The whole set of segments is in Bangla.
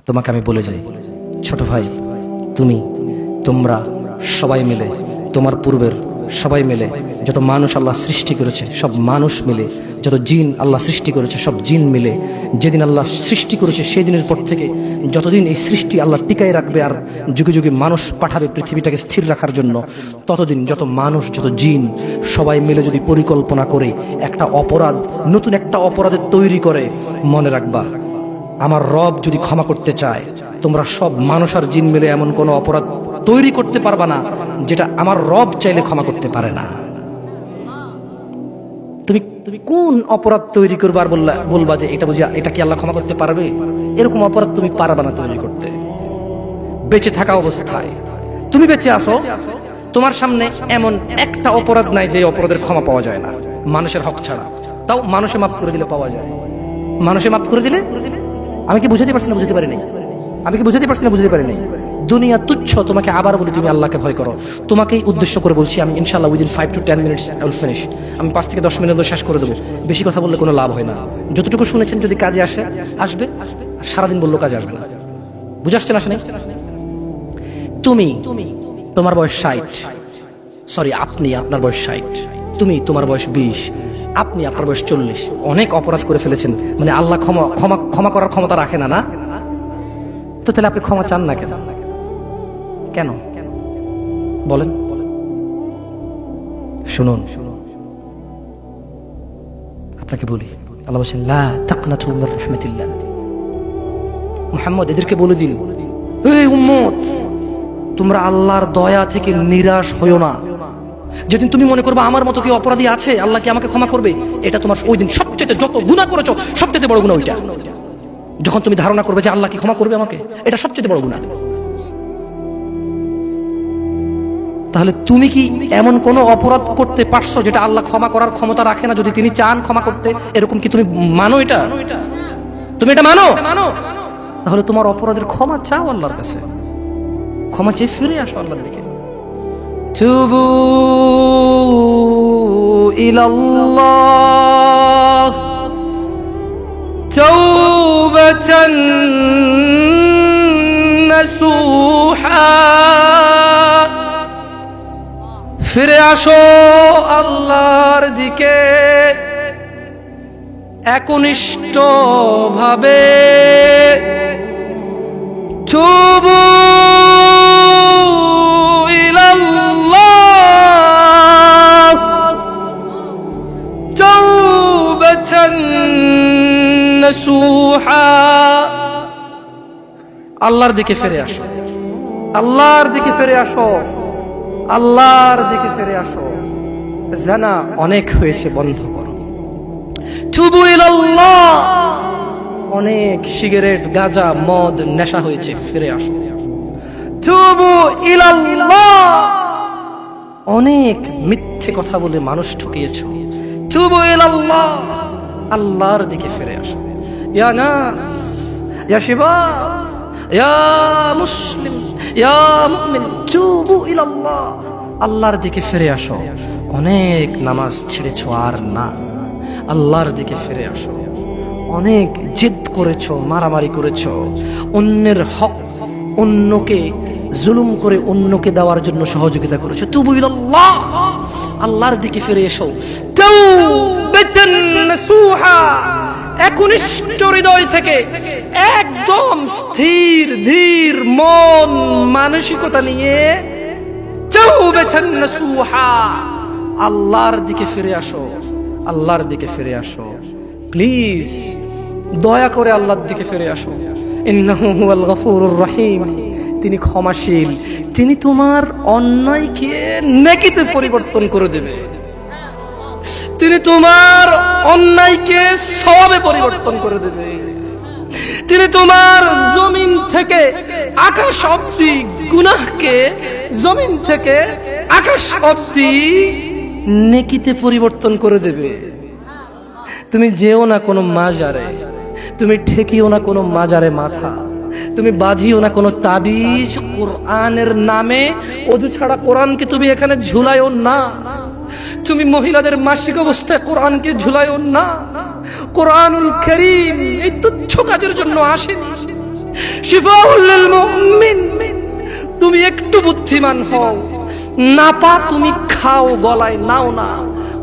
তোমাকে আমি বলে যাই, ছোট ভাই, তুমি, তোমরা সবাই মিলে, তোমার পূর্বের সবাই মিলে, যত মানুষ আল্লাহ সৃষ্টি করেছে সব মানুষ মিলে, যত জিন আল্লাহ সৃষ্টি করেছে সব জিন মিলে, যেদিন আল্লাহ সৃষ্টি করেছে সেই দিনের পর থেকে যতদিন এই সৃষ্টি আল্লাহ টিকায় রাখবে আর যুগে যুগে মানুষ পাঠাবে পৃথিবীটাকে স্থির রাখার জন্য, ততদিন যত মানুষ যত জিন সবাই মিলে যদি পরিকল্পনা করে একটা অপরাধ, নতুন একটা অপরাধের তৈরি করে, মনে রাখবা আমার রব যদি ক্ষমা করতে চায়, তোমরা সব মানুষ আর জিন মিলে এমন কোনো অপরাধ তৈরি করতে পারবা না যেটা আমার রব চাইলে ক্ষমা করতে পারে না। তুমি কোন অপরাধ তৈরি করবার বলবা যে এটা বুঝি এটা কি আল্লাহ ক্ষমা করতে পারবে? এরকম অপরাধ তুমি পারবা না তৈরি করতে। বেঁচে থাকা অবস্থায় তুমি বেঁচে আসো, তোমার সামনে এমন একটা অপরাধ নাই যে অপরাধের ক্ষমা পাওয়া যায় না, মানুষের হক ছাড়া। তাও মানুষে মাফ করে দিলে পাওয়া যায়। মানুষে মাফ করে দিলে, আমি কি বুঝাতে পারছি না? বুঝতে পারি নাই। আমি কি বুঝাতে পারছি না? বুঝতে পারি নাই। দুনিয়া তুচ্ছ। তোমাকে আবার বলি, তুমি আল্লাহকে ভয় করো। তোমাকেই উদ্দেশ্য করে বলছি আমি, ইনশাআল্লাহ within 5 to 10 minutes I will finish. আমি 5 থেকে 10 মিনিট শেষ করে দেবো। বেশি কথা বললে কোনো লাভ হয় না। যতটুকু শুনেছেন যদি কাজে আসে আসবে, সারাদিন বললো কাজে আসবে না। বুঝে আসছে না? তুমি, তোমার বয়স 60, সরি আপনি, আপনার বয়স 60, তুমি, তোমার বয়স 20, আপনি, আপনার বয়স 40, অনেক অপরাধ করে ফেলেছেন। মানে আল্লাহ ক্ষমা করার ক্ষমতা রাখে না, না? তো তাহলে আপনি ক্ষমা চান না কেন? কেন বলেন? শুনুন, আপনাকে বলি, আল্লাহ বলেন লা তাকনাতু মির রাহমাতিল্লাহ। মুহাম্মদ এদেরকে বলে দিন, এই উম্মত, তোমরা আল্লাহর দয়া থেকে নিরাশ হইও না। যেদিন তুমি মনে করবে আমার মতো কি অপরাধী আছে, আল্লাহ কি আমাকে ক্ষমা করবে, এটা তোমার ওই দিন সবচেয়ে, যত গুনাহ করেছো সবচেয়ে বড় গুনাহ ওইটা। যখন তুমি ধারণা করবে যে আল্লাহ কি ক্ষমা করবে আমাকে, এটা সবচেয়ে বড় গুনাহ। তাহলে তুমি কি এমন কোন অপরাধ করতে পারছো যেটা আল্লাহ ক্ষমা করার ক্ষমতা রাখে না যদি তিনি চান ক্ষমা করতে? এরকম কি তুমি মানো? এটা তুমি এটা মানো? তাহলে তোমার অপরাধের ক্ষমা চাও আল্লাহর কাছে, ক্ষমা চেয়ে ফিরে আসো আল্লাহর দিকে। তুবু ইলাল্লাহ তাওবাতান নাসুহা। ফিরে আসো আল্লাহর দিকে একনিষ্ঠ ভাবে। তুবু ইলাল্লাহ তাওবাতান নাসুহা। আল্লাহর দিকে ফিরে আসো, আল্লাহর দিকে ফিরে আসো, আল্লাহর দিকে ফিরে আসো। জানা অনেক হয়েছে, বন্ধ করো। তুবু ইলাল্লাহ, অনেক সিগারেট, গাঁজা, মদ, নেশা হয়েছে, ফিরে আসো। তুবু ইলাল্লাহ, অনেক মিথ্যে কথা বলে মানুষ ঠকিয়েছো। তুবু ইলাল্লাহ, আল্লাহর দিকে ফিরে আসো। ইয়া নাস, ইয়া শিবাব, ইয়া মুসলিম, ইয়া মুমিন, তুবু ইলাল্লাহ, আল্লাহর দিকে ফিরে আসো। অনেক নামাজ ছেড়েছো আর না, আল্লাহর দিকে ফিরে আসো। অনেক জিদ করেছো, মারামারি করেছো, অন্যের হক, অন্যকে জুলুম করে অন্যকে দেওয়ার জন্য সহযোগিতা করেছো। তুবু ইলাল্লাহ, আল্লাহর দিকে ফিরে এসো। তাওবাতান নাসুহা, একনিষ্ঠ হৃদয় থেকে, একদম স্থির ধীর মন মানসিকতা নিয়ে তাওবাতান নাসুহা, আল্লাহর দিকে ফিরে আসো, আল্লাহর দিকে ফিরে আসো। প্লিজ দয়া করে আল্লাহর দিকে ফিরে আসো। ইন্নাহু হুয়াল গফুরুর রহিম, তিনি ক্ষমাশীল, তিনি তোমার অন্যায়কে নেকিতে পরিবর্তন করে দেবে, তিনি তোমার অন্যায়কে সওয়াবে পরিবর্তন করে দেবে, তিনি তোমার জমিন থেকে আকাশ অবধি গুনাহকে জমিন থেকে আকাশ অবধি নেকিতে পরিবর্তন করে দেবে। তুমি যেও না কোনো মাজারে, তুমি ঠেকিও না কোনো মাজারে মাথা, তুমি বাঁধিও না কোনো তাবিজ। কোরআনের নামে অজু ছাড়া কোরআনকে তুমি এখানে ঝুলাইও না। তুমি মহিলাদের মাসিক অবস্থায় কোরআনকে ঝুলাইও না। কোরআনুল কারীম এই তুচ্ছ কাজের জন্য আসেনি। শিফাউল লিল মুমিন। তুমি একটু বুদ্ধিমান হও, নাপা তুমি খাও গলায় নাও না,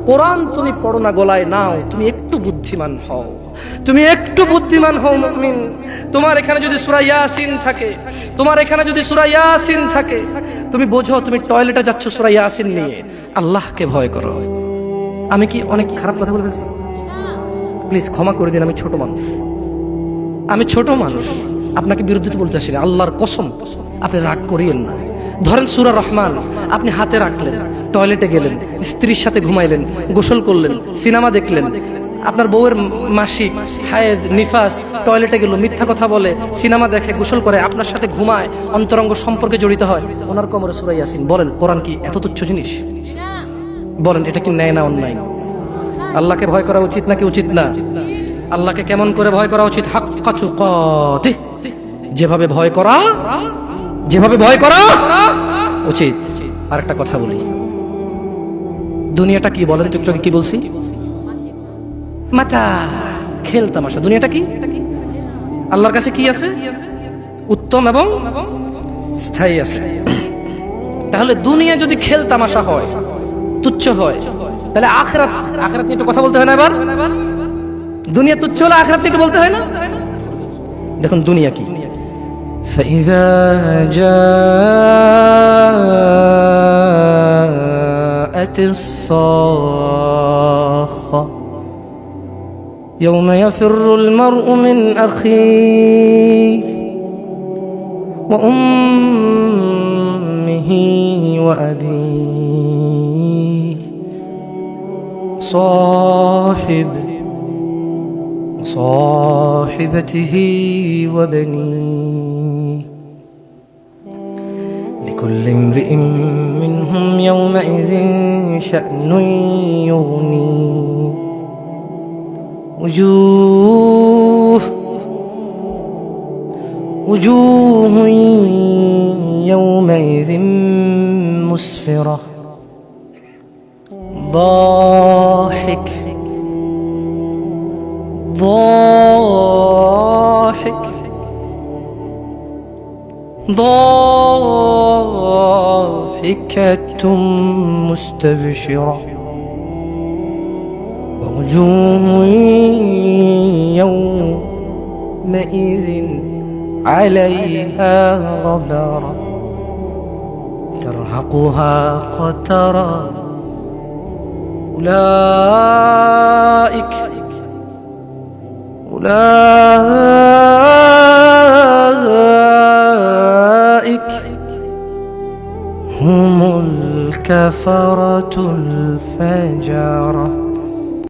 কোরআন তুমি পড়ো না গলায় নাও, তুমি একটু বুদ্ধিমান হও, তুমি একটু বুদ্ধিমান হও মুমিন। তোমার এখানে যদি সূরা ইয়াসিন থাকে, তোমার এখানে যদি সূরা ইয়াসিন থাকে, তুমি বোঝো তুমি টয়লেটে যাচ্ছ সূরা ইয়াসিন নিয়ে, আল্লাহকে ভয় করো। আমি কি অনেক খারাপ কথা বলে ফেলছি? প্লিজ ক্ষমা করে দিন, আমি ছোট মানুষ, আমি ছোট মানুষ, আপনাকে বিরুদ্ধে বলতে আসিনি, আল্লাহর কসম আপনি রাগ করিয়েন না। ধরেন সূরা রহমান আপনি হাতে রাখলেন, টয়লেটে গেলেন, স্ত্রীর সাথে ঘুমাইলেন, গোসল করলেন, সিনেমা দেখলেন, আপনার বউয়ের মাসিক, হায়েদ, নিফাস, টয়লেটে গেল, মিথ্যা কথা বলে, সিনেমা দেখে, গোসল করে, আপনার সাথে ঘুমায়, অন্তরঙ্গ সম্পর্কে জড়িত হয়, ওনার কোমরে সূরা ইয়াসিন। বলেন কোরআন কি এত তুচ্ছ জিনিস? বলেন এটা কি ন্যায় না অন্যায়? আল্লাহকে ভয় করা উচিত নাকি উচিত না? আল্লাহকে কেমন করে ভয় করা উচিত? হাক্কা তুকাতিহ, যেভাবে ভয় করা, যেভাবে ভয় করা উচিত। আর একটা কথা বলি, দুনিয়াটা কি বলেন তো? একটু আগে কি বলছি? মাতা খেল তামাশা। দুনিয়াটা কি? আল্লাহর কাছে কি আছে? উত্তম এবং স্থায়ী আছে। তাহলে দুনিয়া যদি খেল তামাশা হয়, তুচ্ছ হয়, তাহলে আখিরাত, আখিরাত নিয়ে একটু কথা বলতে হয় না? এবার দুনিয়া তুচ্ছ হলে আখিরাত নিয়ে একটু বলতে হয় না? দেখুন দুনিয়া কি। فإذا جاءت الصاخة يوم يفر المرء من أخيه وأمه وأبيه صاحبته وبنيه لكل امرئ منهم يومئذ شأن يغنيه وجوه يومئذ مسفرة ضاحك ضاحكة مستبشرة ووجوه يومئذ عليها غبرة ترهقها قترة أولئك هم الكفرة الفجرة.